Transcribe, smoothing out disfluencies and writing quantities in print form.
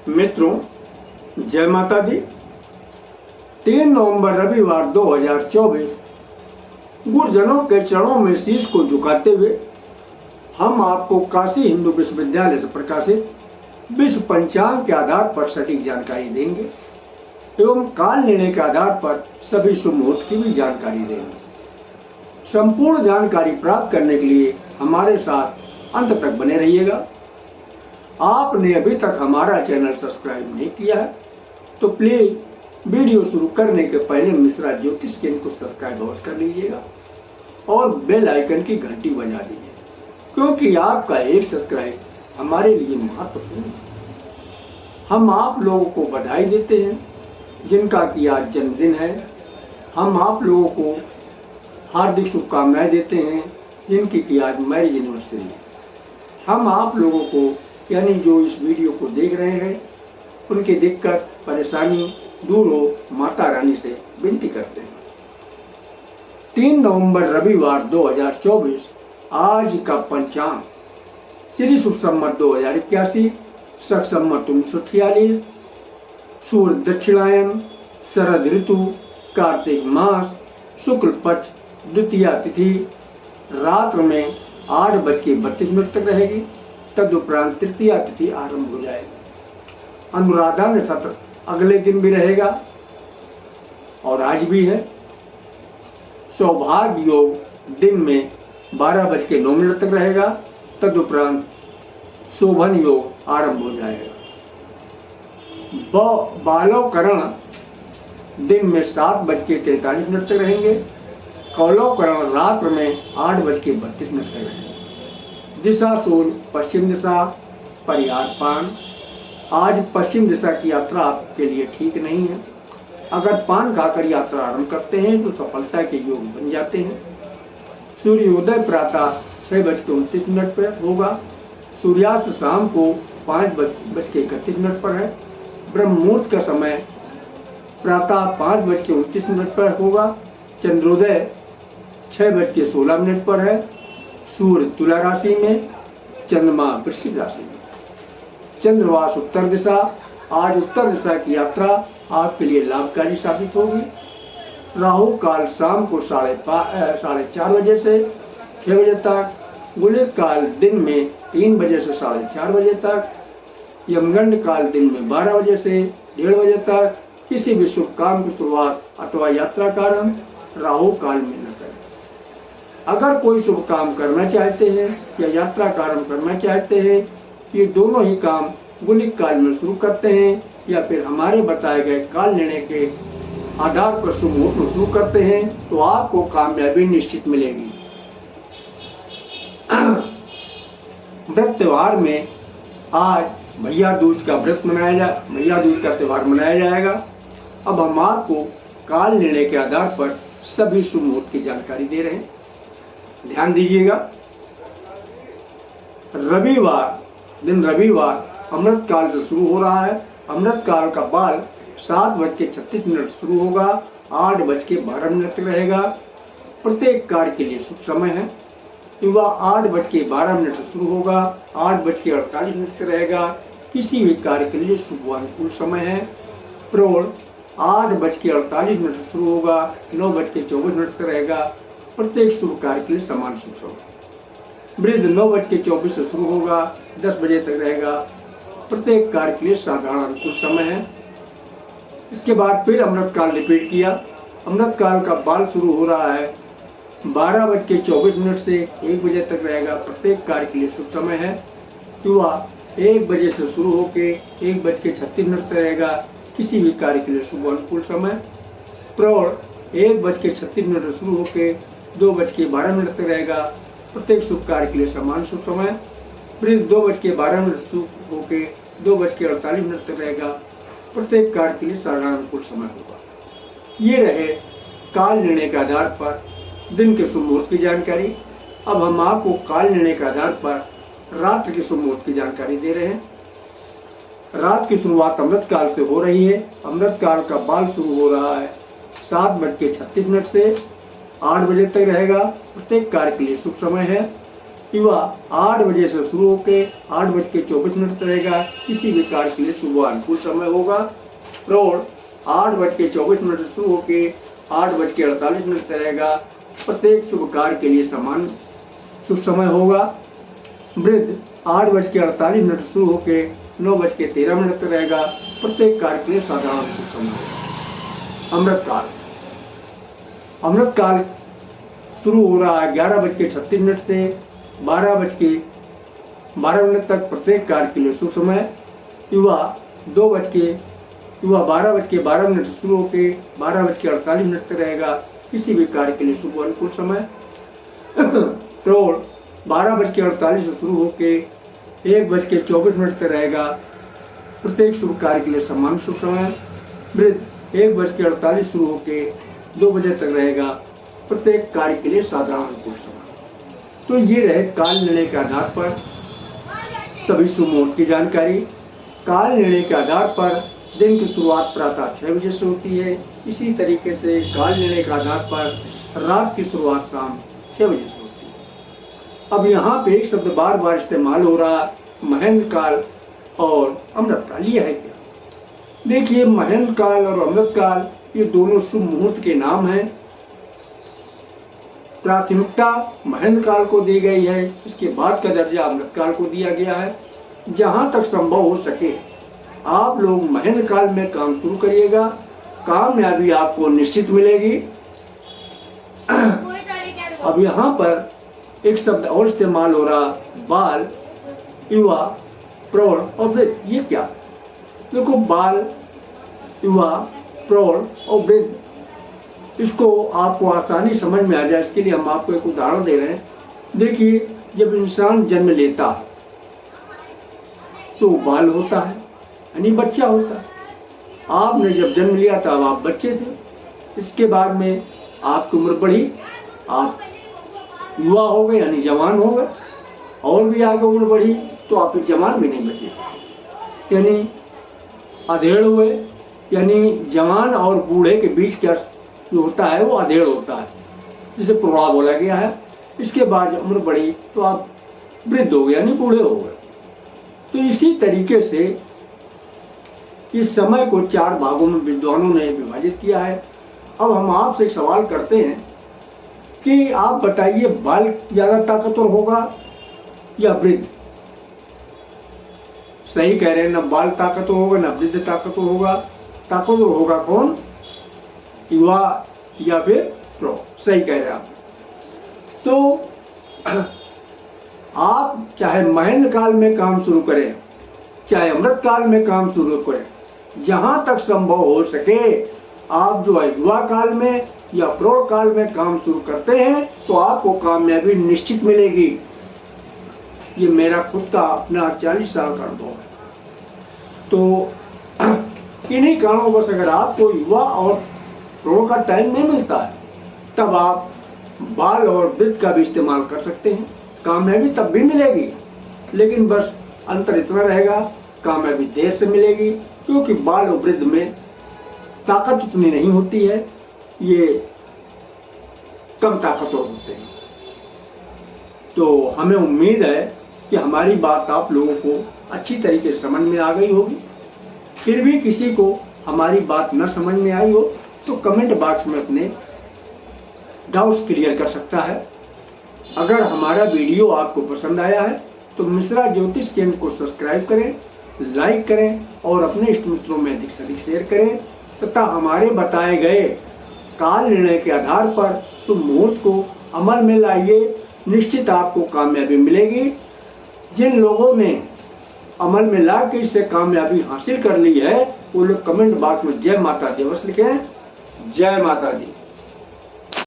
मित्रों, जय माता दी। 3 नवंबर रविवार 2024 गुरुजनों के चरणों में शीश को झुकाते हुए हम आपको काशी हिंदू विश्वविद्यालय से प्रकाशित विश्व पंचांग के आधार पर सटीक जानकारी देंगे एवं काल निर्णय के आधार पर सभी शुभ मुहूर्त की भी जानकारी देंगे। संपूर्ण जानकारी प्राप्त करने के लिए हमारे साथ अंत तक बने रहिएगा। आपने अभी तक हमारा चैनल सब्सक्राइब नहीं किया है तो प्लीज वीडियो शुरू करने के पहले मिश्रा ज्योतिष के को सब्सक्राइब अवश्य कर लीजिएगा और बेल आइकन की घंटी बजा दीजिए, क्योंकि आपका एक सब्सक्राइब हमारे लिए महत्वपूर्ण है। हम आप लोगों को बधाई देते हैं जिनका कि आज जन्मदिन है। हम आप लोगों को हार्दिक शुभकामनाएं देते हैं जिनकी कि आज मैरिज एनिवर्सरी है। हम आप लोगों को यानी जो इस वीडियो को देख रहे हैं उनकी दिक्कत परेशानी दूर हो माता रानी से विनती करते हैं। 3 नवंबर रविवार 2024 आज का पंचांग श्री शुभ संवत 2081 शक संवत 1946 सूर्य दक्षिणायन शरद ऋतु कार्तिक मास शुक्ल पक्ष द्वितीया तिथि रात्र में 8:32 तक रहेगी। तदुपरांत तृतीया तिथि आरंभ हो जाएगी। अनुराधा नक्षत्र अगले दिन भी रहेगा और आज भी है। सौभाग्य योग दिन में 12:09 तक रहेगा। तदुपरांत शोभन योग आरंभ हो जाएगा। बालवकरण दिन में 7:43 तक रहेंगे। कौलवकरण रात्र में 8:32 तक रहेंगे। दिशा शून्य पश्चिम दिशा, परिहार पान। आज पश्चिम दिशा की यात्रा आपके लिए ठीक नहीं है। अगर पान खाकर यात्रा आरंभ करते हैं तो सफलता के योग बन जाते हैं। सूर्योदय प्रातः 6:29 पर होगा। सूर्यास्त शाम को 5:31 पर है। ब्रह्म मुहूर्त का समय प्रातः 5:29 पर होगा। चंद्रोदय 6:16 पर है। सूर्य तुला राशि में, चंद्रमा वृश्चिक राशि में। चंद्रवास उत्तर दिशा। आज उत्तर दिशा की यात्रा आपके लिए लाभकारी साबित होगी। राहु काल शाम को 4:30 बजे से 6 बजे तक। गुलिक काल दिन में 3 बजे से 4:30 बजे तक। यमगंड काल दिन में 12 बजे से 1:30 बजे तक। किसी भी शुभ काम की शुरुआत अथवा यात्रा का आरंभ राहु काल में न करें। अगर कोई शुभ काम करना चाहते हैं या यात्रा का आरंभ करना चाहते हैं, ये दोनों ही काम गुलिक काल में शुरू करते हैं या फिर हमारे बताए गए काल निर्णय के आधार पर शुभ मुहूर्त में शुरू करते हैं तो आपको कामयाबी निश्चित मिलेगी। व्रत त्योहार में आज भैया दूज का भैया दूज का त्योहार मनाया जाएगा। अब हम आपको काल निर्णय के आधार पर सभी शुभ मुहूर्त की जानकारी दे रहे हैं, ध्यान दीजिएगा। रविवार अमृत काल से शुरू हो रहा है। अमृत काल का बाल 7:36 शुरू होगा, 8:12 तक रहेगा। प्रत्येक कार्य के लिए शुभ समय है। युवा 8:12 से शुरू होगा, 8:48 तक रहेगा। किसी भी कार्य के लिए शुभ अनुकूल समय है। प्रौढ़ 8:48 से शुरू होगा, 9:24 तक रहेगा। प्रत्येक शुभ कार्य के लिए समान शुभ समय। वृद्ध 9:24 से शुरू होगा, 10 बजे तक रहेगा। प्रत्येक कार्य के लिए साधारण अनुकूल समय है। इसके बाद फिर अमृत काल रिपीट किया। अमृत काल का बाल शुरू हो रहा है 12:24 से 1 बजे तक रहेगा। प्रत्येक कार्य के लिए शुभ समय है। युवा 1 बजे से शुरू होकर 1:36 तक रहेगा। किसी भी कार्य के लिए शुभ अनुकूल समय। प्रौढ़ 1:36 से शुरू होकर 2:12 तक रहेगा। प्रत्येक शुभ कार्य के लिए समान शुभ समय। वृद्ध 2:12 से शुरू होकर 2:48 तक रहेगा। प्रत्येक कार्य के लिए साधारण अनुकूल समय होगा। ये रहे काल निर्णय के आधार पर दिन के शुभ मुहूर्त की जानकारी। अब हम आपको काल निर्णय के आधार पर रात्र के शुभ मुहूर्त की जानकारी दे रहे हैं। रात की शुरुआत अमृत काल से हो रही है। अमृत काल का बाल शुरू हो रहा है 7:36 से 8 बजे तक रहेगा। प्रत्येक कार्य के लिए शुभ समय है। युवा 8 बजे से शुरू होकर 8:24 रहेगा, किसी भी कार्य के लिए शुभ व अनुकूल समय होगा। प्रौढ़ 8:24 से शुरू होकर 8:48 रहेगा, प्रत्येक शुभ कार्य के लिए समान शुभ समय होगा। वृद्ध 8:48 से शुरू होकर 9:13 तक रहेगा, प्रत्येक कार्य के लिए साधारण शुभ समय होगा। अमृतकाल अमृतकाल शुरू हो रहा है 11:36 से 12:12 तक, प्रत्येक कार्य के लिए शुभ समय। युवा 12:12 से शुरू होकर 12:48 तक रहेगा, किसी भी कार्य के लिए शुभ अनुकूल समय। प्रौढ़ 12:48 से शुरू होकर 1:24 तक रहेगा, प्रत्येक शुभ कार्य के लिए समान शुभ समय। वृद्ध 1:48 शुरू होकर 2 बजे तक रहेगा, प्रत्येक कार्य के लिए साधारण अनुकूल समय। तो ये रहे काल निर्णय के आधार पर सभी शुभ मुहूर्त की जानकारी। काल निर्णय के आधार पर दिन की शुरुआत प्रातः 6 बजे से होती है। इसी तरीके से काल निर्णय के आधार पर रात की शुरुआत शाम 6 बजे से होती है। अब यहाँ पे एक शब्द बार बार इस्तेमाल हो रहा है, महेंद्र काल और अमृतकाल। ये है क्या? देखिए, महेंद्र काल और अमृतकाल ये दोनों शुभ मुहूर्त के नाम हैं। प्राथमिकता महेंद्र काल को दी गई है, इसके बाद का दर्जा अमृतकाल को दिया गया है। जहां तक संभव हो सके आप लोग महेंद्र काल में काम शुरू करिएगा, कामयाबी आपको निश्चित मिलेगी। अब यहाँ पर एक शब्द और इस्तेमाल हो रहा, बाल, युवा, प्रौढ़ और वृद्ध। ये क्या? देखो, बाल, युवा, प्रौढ़ और वृद्ध, इसको आपको आसानी समझ में आ जाए इसके लिए हम आपको एक उदाहरण दे रहे हैं। देखिए, जब इंसान जन्म लेता है तो बाल होता है, यानी बच्चा होता है। आपने जब जन्म लिया तब आप बच्चे थे, इसके बाद में आपकी उम्र बढ़ी, आप युवा हो गए यानी जवान हो गए, और भी आगे उम्र बढ़ी तो आप जवान भी नहीं बचे, यानी अधेड़ हुए। यानी जवान और बूढ़े के बीच क्या जो होता है वो अधेड़ होता है, जिसे प्रौढ़ा बोला गया है। इसके बाद जब उम्र बढ़ी तो आप वृद्ध हो गए यानी बूढ़े हो गए। तो इसी तरीके से इस समय को 4 भागों में विद्वानों ने विभाजित किया है। अब हम आपसे एक सवाल करते हैं कि आप बताइए, बाल ज्यादा ताकतवर होगा या वृद्ध? सही कह रहे हैं, ना बाल ताकतवर होगा ना वृद्ध ताकतवर होगा। ताकतवर होगा कौन? युवा या फिर प्रौढ़। सही कह रहे हैं आप। तो आप चाहे महेंद्र काल में काम शुरू करें, चाहे अमृत काल में काम शुरू करें, जहां तक संभव हो सके आप जो है युवा काल में या प्रौढ़ काल में काम शुरू करते हैं तो आपको कामयाबी निश्चित मिलेगी। ये मेरा खुद का अपना 40 साल का अनुभव है। तो इन्हीं कारणों से अगर आपको युवा और प्रौढ़ का टाइम नहीं मिलता है तब आप बाल और वृद्ध का भी इस्तेमाल कर सकते हैं। कामयाबी तब भी मिलेगी, लेकिन बस अंतर इतना रहेगा, कामयाबी देर से मिलेगी, क्योंकि बाल और वृद्ध में ताकत उतनी नहीं होती है, ये कम ताकतवर होते हैं। तो हमें उम्मीद है कि हमारी बात आप लोगों को अच्छी तरीके से समझ में आ गई होगी। फिर भी किसी को हमारी बात न समझ में आई हो तो कमेंट बॉक्स में अपने डाउट्स क्लियर कर सकता है। अगर हमारा वीडियो आपको पसंद आया है तो मिश्रा ज्योतिष केंद्र को सब्सक्राइब करें, लाइक करें और अपने इष्ट मित्रों में अधिक से अधिक शेयर करें तथा हमारे बताए गए काल निर्णय के आधार पर शुभ मुहूर्त को अमल में लाइए, निश्चित आपको कामयाबी मिलेगी। जिन लोगों ने अमल में ला के इससे कामयाबी हासिल कर ली है वो लोग कमेंट बॉक्स में जय माता दी अवश्य लिखें। जय माता दी।